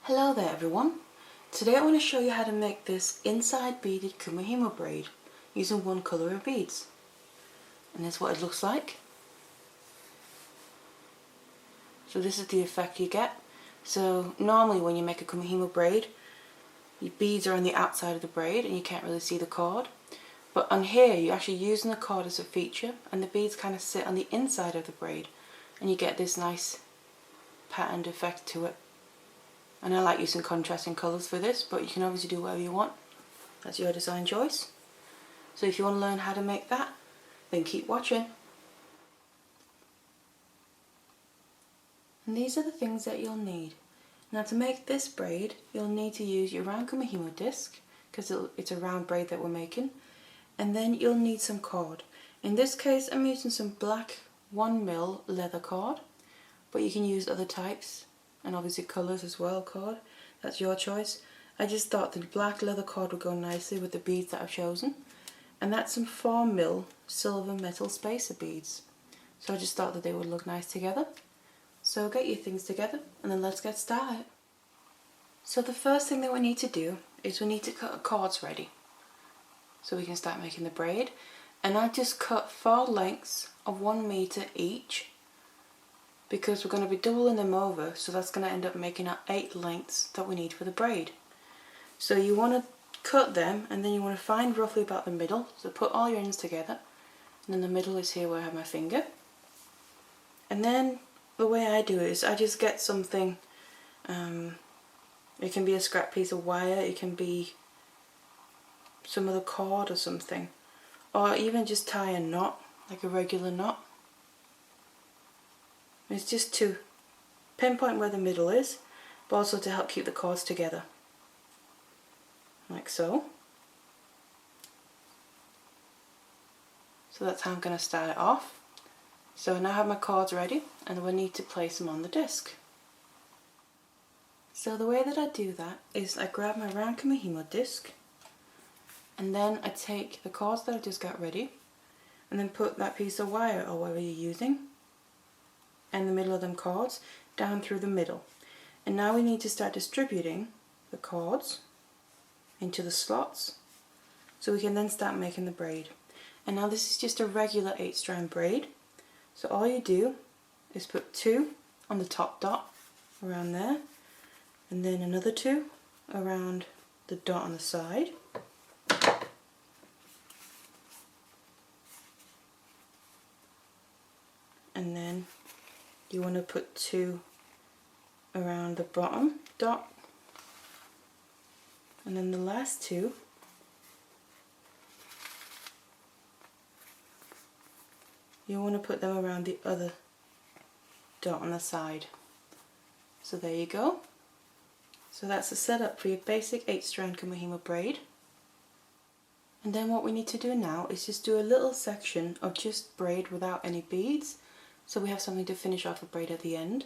Hello there everyone. Today I want to show you how to make this inside beaded Kumihimo braid using one colour of beads. And this is what it looks like. So this is the effect you get. So normally when you make a Kumihimo braid, your beads are on the outside of the braid and you can't really see the cord. But on here you're actually using the cord as a feature and the beads kind of sit on the inside of the braid and you get this nice patterned effect to it. And I like using contrasting colours for this, but you can obviously do whatever you want. That's your design choice. So if you want to learn how to make that, then keep watching. And these are the things that you'll need. Now to make this braid, you'll need to use your round Kumihimo disc, because it's a round braid that we're making. And then you'll need some cord. In this case I'm using some black 1mm leather cord, but you can use other types. And obviously colours as well, cord. That's your choice. I just thought the black leather cord would go nicely with the beads that I've chosen. And that's some 4mm silver metal spacer beads. So I just thought that they would look nice together. So get your things together and then let's get started. So the first thing that we need to do is we need to cut our cords ready. So we can start making the braid. And I've just cut 4 lengths of 1 metre each, because we're going to be doubling them over, so that's going to end up making our 8 lengths that we need for the braid. So you want to cut them and then you want to find roughly about the middle, so put all your ends together, and then the middle is here where I have my finger. And then the way I do it is I just get something, it can be a scrap piece of wire, it can be some other cord or something, or even just tie a knot, like a regular knot. It's just to pinpoint where the middle is, but also to help keep the cords together. Like so. So that's how I'm going to start it off. So I now have my cords ready and we need to place them on the disc. So the way that I do that is I grab my round Kumihimo disc and then I take the cords that I just got ready and then put that piece of wire or whatever you're using and the middle of them cords down through the middle. And now we need to start distributing the cords into the slots so we can then start making the braid. And now this is just a regular 8-strand braid, so all you do is put 2 on the top dot around there and then another 2 around the dot on the side, and then you want to put 2 around the bottom dot, and then the last 2 you want to put them around the other dot on the side. So there you go. So that's the setup for your basic 8-strand Kumihimo braid. And then what we need to do now is just do a little section of just braid without any beads, so we have something to finish off a braid at the end.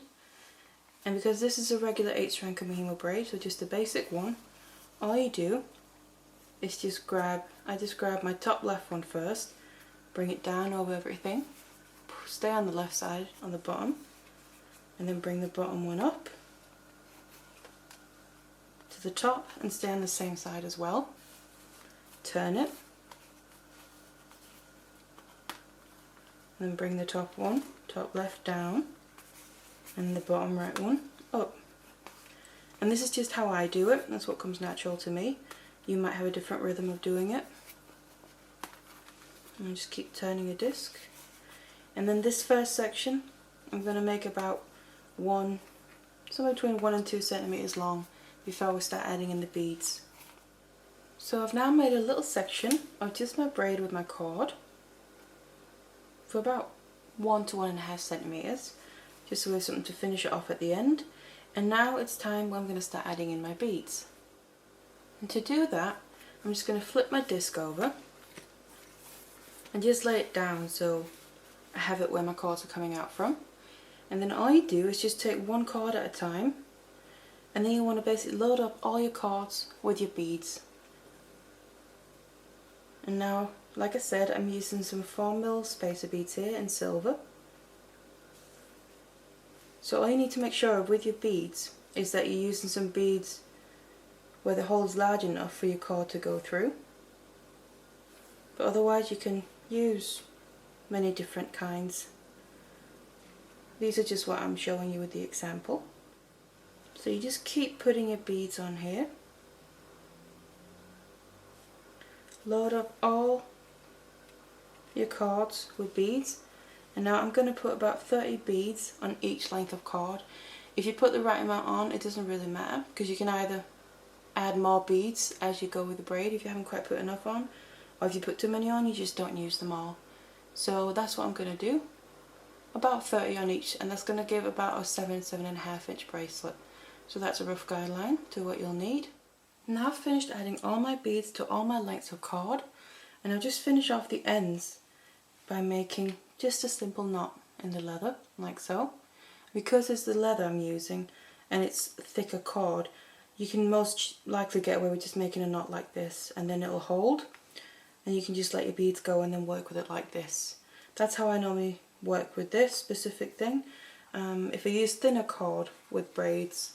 And because this is a regular 8-strand Kumihimo braid, so just a basic one, all you do is I just grab my top left one first, bring it down over everything, stay on the left side on the bottom, and then bring the bottom one up to the top and stay on the same side as well. Turn it, then bring the top left down and the bottom right one up. And this is just how I do it, that's what comes natural to me. You might have a different rhythm of doing it. And just keep turning a disc. And then this first section I'm going to make about somewhere between 1 and 2 centimeters long before we start adding in the beads. So I've now made a little section of just my braid with my cord for about 1 to 1.5 centimeters, just so we have something to finish it off at the end. And now it's time when I'm going to start adding in my beads. And to do that, I'm just going to flip my disc over and just lay it down so I have it where my cords are coming out from. And then all you do is just take 1 cord at a time, and then you want to basically load up all your cords with your beads. And now, like I said, I'm using some 4mm spacer beads here in silver. So all you need to make sure of with your beads is that you're using some beads where the hole is large enough for your cord to go through. But otherwise you can use many different kinds. These are just what I'm showing you with the example. So you just keep putting your beads on here. Load up all your cords with beads. And now I'm going to put about 30 beads on each length of cord. If you put the right amount on, it doesn't really matter, because you can either add more beads as you go with the braid if you haven't quite put enough on, or if you put too many on, you just don't use them all. So that's what I'm going to do. About 30 on each, and that's going to give about a 7.5 inch bracelet. So that's a rough guideline to what you'll need. Now I've finished adding all my beads to all my lengths of cord, and I'll just finish off the ends by making just a simple knot in the leather, like so. Because it's the leather I'm using and it's thicker cord, you can most likely get away with just making a knot like this, and then it'll hold, and you can just let your beads go and then work with it like this. That's how I normally work with this specific thing. If I use thinner cord with braids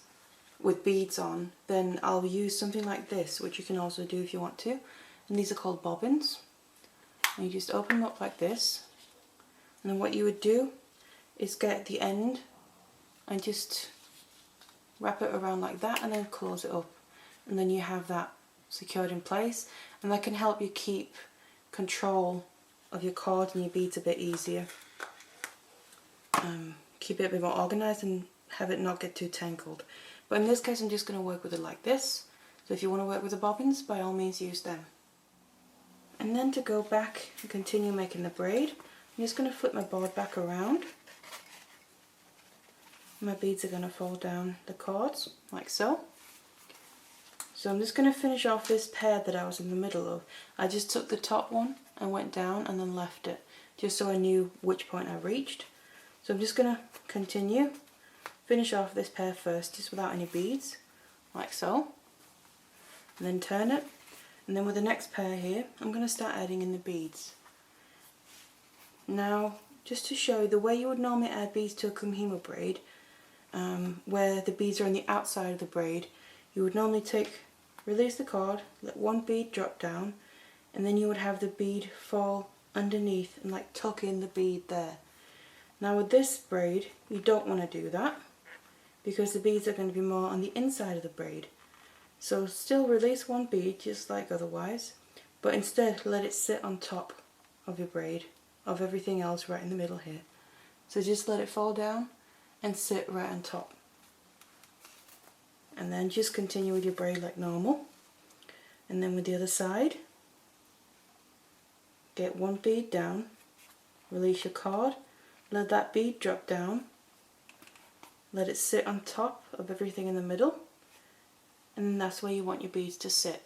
with beads on, then I'll use something like this, which you can also do if you want to, and these are called bobbins. And you just open them up like this, and then what you would do is get the end and just wrap it around like that, and then close it up, and then you have that secured in place, and that can help you keep control of your cord and your beads a bit easier. Keep it a bit more organised and have it not get too tangled. But in this case I'm just going to work with it like this, so if you want to work with the bobbins, by all means use them. And then to go back and continue making the braid, I'm just going to flip my board back around. My beads are going to fall down the cords, like so. So I'm just going to finish off this pair that I was in the middle of. I just took the top one and went down and then left it, just so I knew which point I reached. So I'm just going to continue, finish off this pair first, just without any beads, like so. And then turn it. And then with the next pair here, I'm going to start adding in the beads. Now, just to show you the way you would normally add beads to a Kumihimo braid, where the beads are on the outside of the braid, you would normally release the cord, let one bead drop down, and then you would have the bead fall underneath and like tuck in the bead there. Now with this braid, you don't want to do that, because the beads are going to be more on the inside of the braid. So still release one bead just like otherwise, but instead let it sit on top of your braid, of everything else right in the middle here. So just let it fall down and sit right on top. And then just continue with your braid like normal. And then with the other side, get one bead down, release your cord, let that bead drop down, let it sit on top of everything in the middle, and then that's where you want your beads to sit.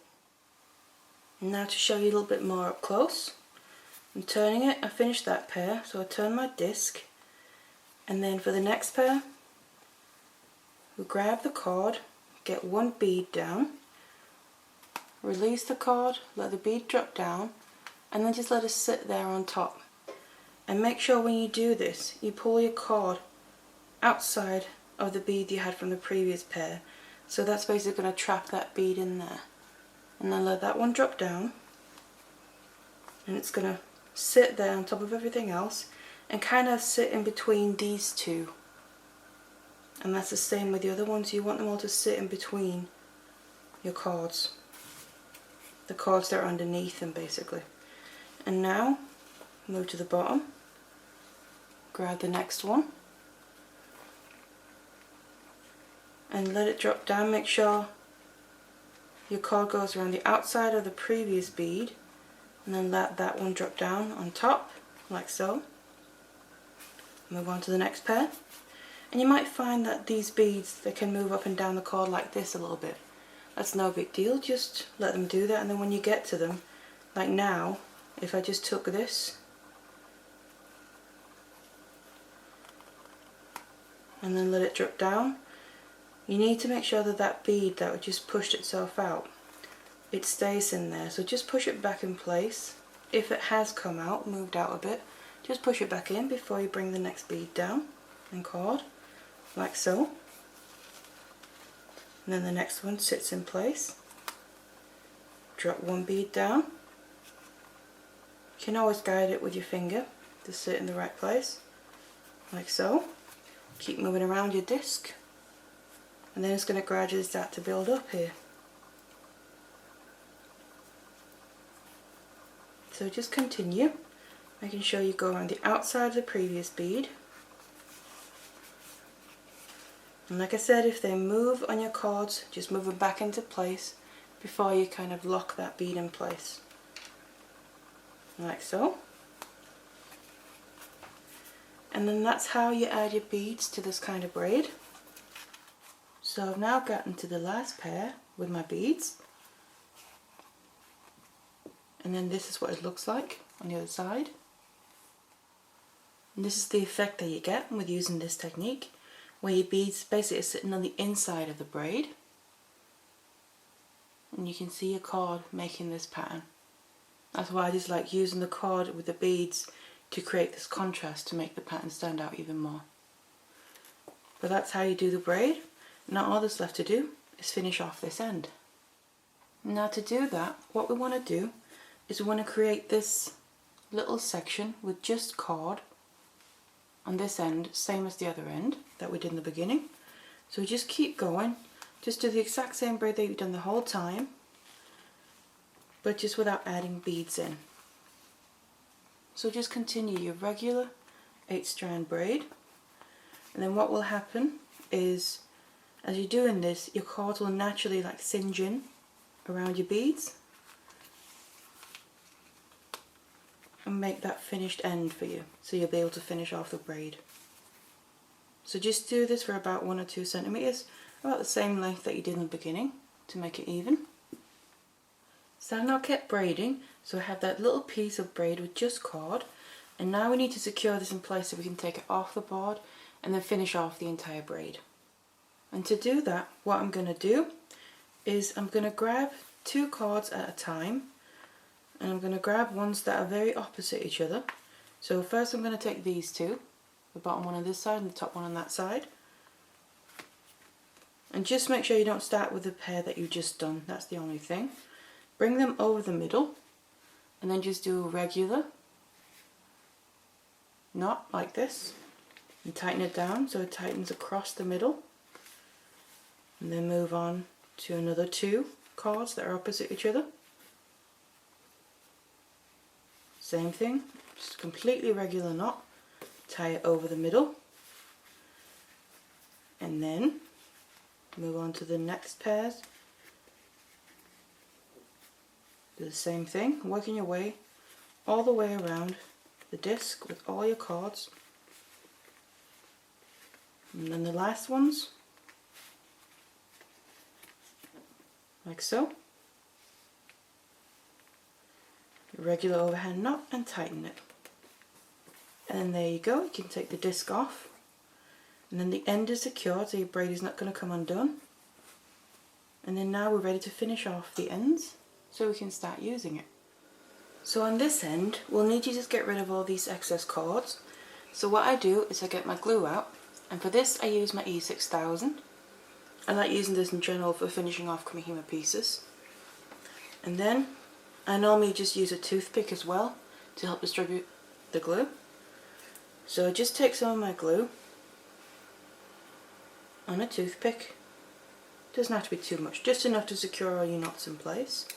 And now to show you a little bit more up close, I'm turning it. I finished that pair, so I turn my disc, and then for the next pair we grab the cord, get one bead down, release the cord, let the bead drop down, and then just let it sit there on top. And make sure when you do this, you pull your cord outside of the bead you had from the previous pair. So that's basically going to trap that bead in there. And then let that one drop down, and it's going to sit there on top of everything else and kind of sit in between these two. And that's the same with the other ones. You want them all to sit in between your cords, the cords that are underneath them basically. And now move to the bottom, grab the next one and let it drop down. Make sure your cord goes around the outside of the previous bead, and then let that one drop down on top like so. Move on to the next pair, and you might find that these beads, they can move up and down the cord like this a little bit. That's no big deal, just let them do that. And then when you get to them, like now, if I just took this and then let it drop down, you need to make sure that that bead that just pushed itself out, it stays in there. So just push it back in place. If it has come out, moved out a bit, just push it back in before you bring the next bead down and cord, like so. and then the next one sits in place. Drop one bead down. You can always guide it with your finger to sit in the right place, like so. Keep moving around your disc, and then it's going to gradually start to build up here. So just continue, making sure you go around the outside of the previous bead. And like I said, if they move on your cords, just move them back into place before you kind of lock that bead in place. Like so. And then that's how you add your beads to this kind of braid. So I've now gotten to the last pair with my beads. And then this is what it looks like on the other side. And this is the effect that you get with using this technique, where your beads basically are sitting on the inside of the braid. And you can see your cord making this pattern. That's why I just like using the cord with the beads to create this contrast to make the pattern stand out even more. But that's how you do the braid. Now all that's left to do is finish off this end. Now to do that, what we want to do is we want to create this little section with just cord on this end, same as the other end that we did in the beginning. So we just keep going, just do the exact same braid that you've done the whole time, but just without adding beads in. So just continue your regular 8-strand braid, and then what will happen is, as you're doing this, your cord will naturally like singe in around your beads and make that finished end for you, so you'll be able to finish off the braid. So just do this for about 1 or 2 centimeters, about the same length that you did in the beginning, to make it even. So I've now kept braiding, so I have that little piece of braid with just cord, and now we need to secure this in place so we can take it off the board and then finish off the entire braid. And to do that, what I'm going to do is I'm going to grab 2 cords at a time, and I'm going to grab ones that are very opposite each other. So first I'm going to take these 2, the bottom one on this side and the top one on that side. And just make sure you don't start with the pair that you've just done, that's the only thing. Bring them over the middle and then just do a regular knot like this and tighten it down so it tightens across the middle. And then move on to another 2 cords that are opposite each other. Same thing, just a completely regular knot, tie it over the middle, and then move on to the next pairs. Do the same thing, working your way all the way around the disc with all your cords. And then the last ones, like so. Regular overhand knot and tighten it. And then there you go, you can take the disc off. And then the end is secured so your braid is not going to come undone. And then now we're ready to finish off the ends so we can start using it. So on this end, we'll need to just get rid of all these excess cords. So what I do is I get my glue out, and for this I use my E6000. I like using this in general for finishing off Kumihimo pieces. And then I normally just use a toothpick as well to help distribute the glue. So I just take some of my glue on a toothpick. Doesn't have to be too much, just enough to secure all your knots in place.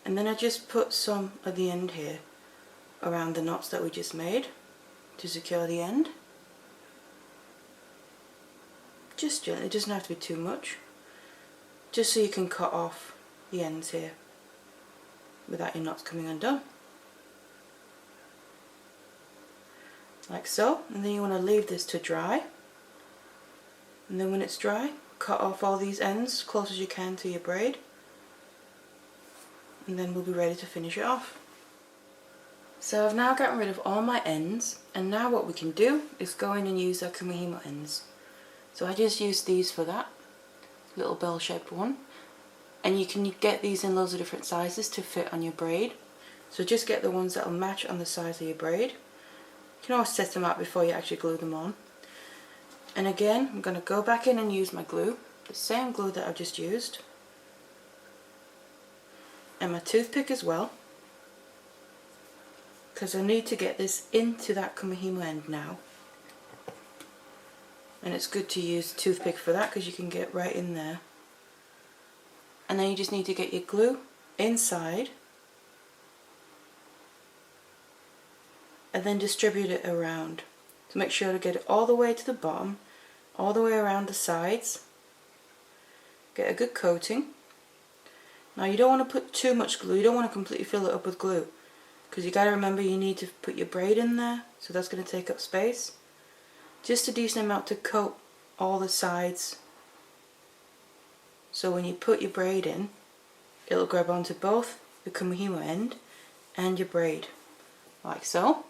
And then I just put some at the end here around the knots that we just made to secure the end. Just gently, it doesn't have to be too much. Just so you can cut off the ends here without your knots coming undone. Like so, and then you want to leave this to dry. And then when it's dry, cut off all these ends as close as you can to your braid. And then we'll be ready to finish it off. So I've now gotten rid of all my ends, and now what we can do is go in and use our Kumihimo ends. So I just used these for that, little bell-shaped one. And you can get these in loads of different sizes to fit on your braid. So just get the ones that will match on the size of your braid. You can always test them out before you actually glue them on. And again, I'm going to go back in and use my glue, the same glue that I've just used, and my toothpick as well, because I need to get this into that Kumihimo end now. And it's good to use a toothpick for that because you can get right in there. And then you just need to get your glue inside and then distribute it around to make sure to get it all the way to the bottom, all the way around the sides. Get a good coating. Now you don't want to put too much glue, you don't want to completely fill it up with glue, because you got to remember you need to put your braid in there, so that's going to take up space. Just a decent amount to coat all the sides, so when you put your braid in, it'll grab onto both the Kumihimo end and your braid, like so.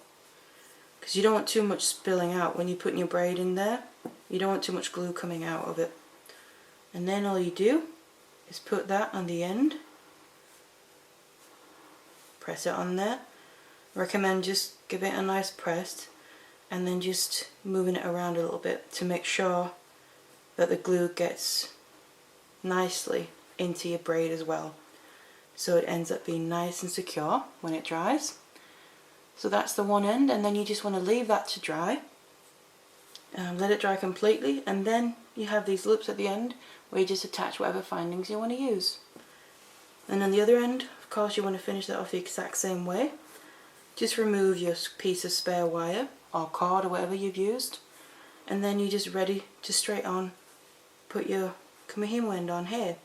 Because you don't want too much spilling out when you're putting your braid in there. You don't want too much glue coming out of it. And then all you do is put that on the end, press it on there. Recommend just give it a nice press and then just moving it around a little bit to make sure that the glue gets nicely into your braid as well, so it ends up being nice and secure when it dries. So that's the one end, and then you just want to leave that to dry. Let it dry completely, and then you have these loops at the end where you just attach whatever findings you want to use. And on the other end, of course, you want to finish that off the exact same way. Just remove your piece of spare wire or cord or whatever you've used, and then you're just ready to straight on put your Kumihimo end on here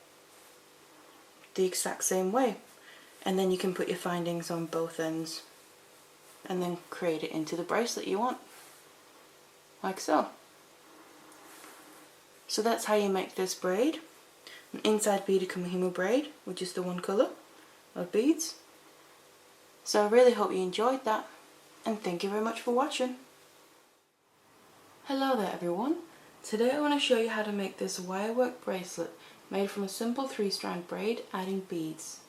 the exact same way, and then you can put your findings on both ends and then create it into the bracelet you want, like so. So that's how you make this braid, an inside beaded Kumihimo braid with just the one colour of beads. So I really hope you enjoyed that, and thank you very much for watching. Hello there everyone. Today I want to show you how to make this wirework bracelet made from a simple 3-strand braid adding beads.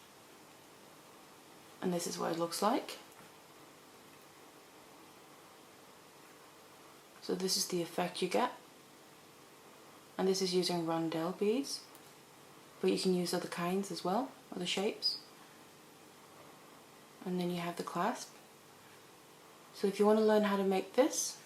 And this is what it looks like. So this is the effect you get. And this is using rondelle beads, but you can use other kinds as well, other shapes. And then you have the clasp. So if you want to learn how to make this,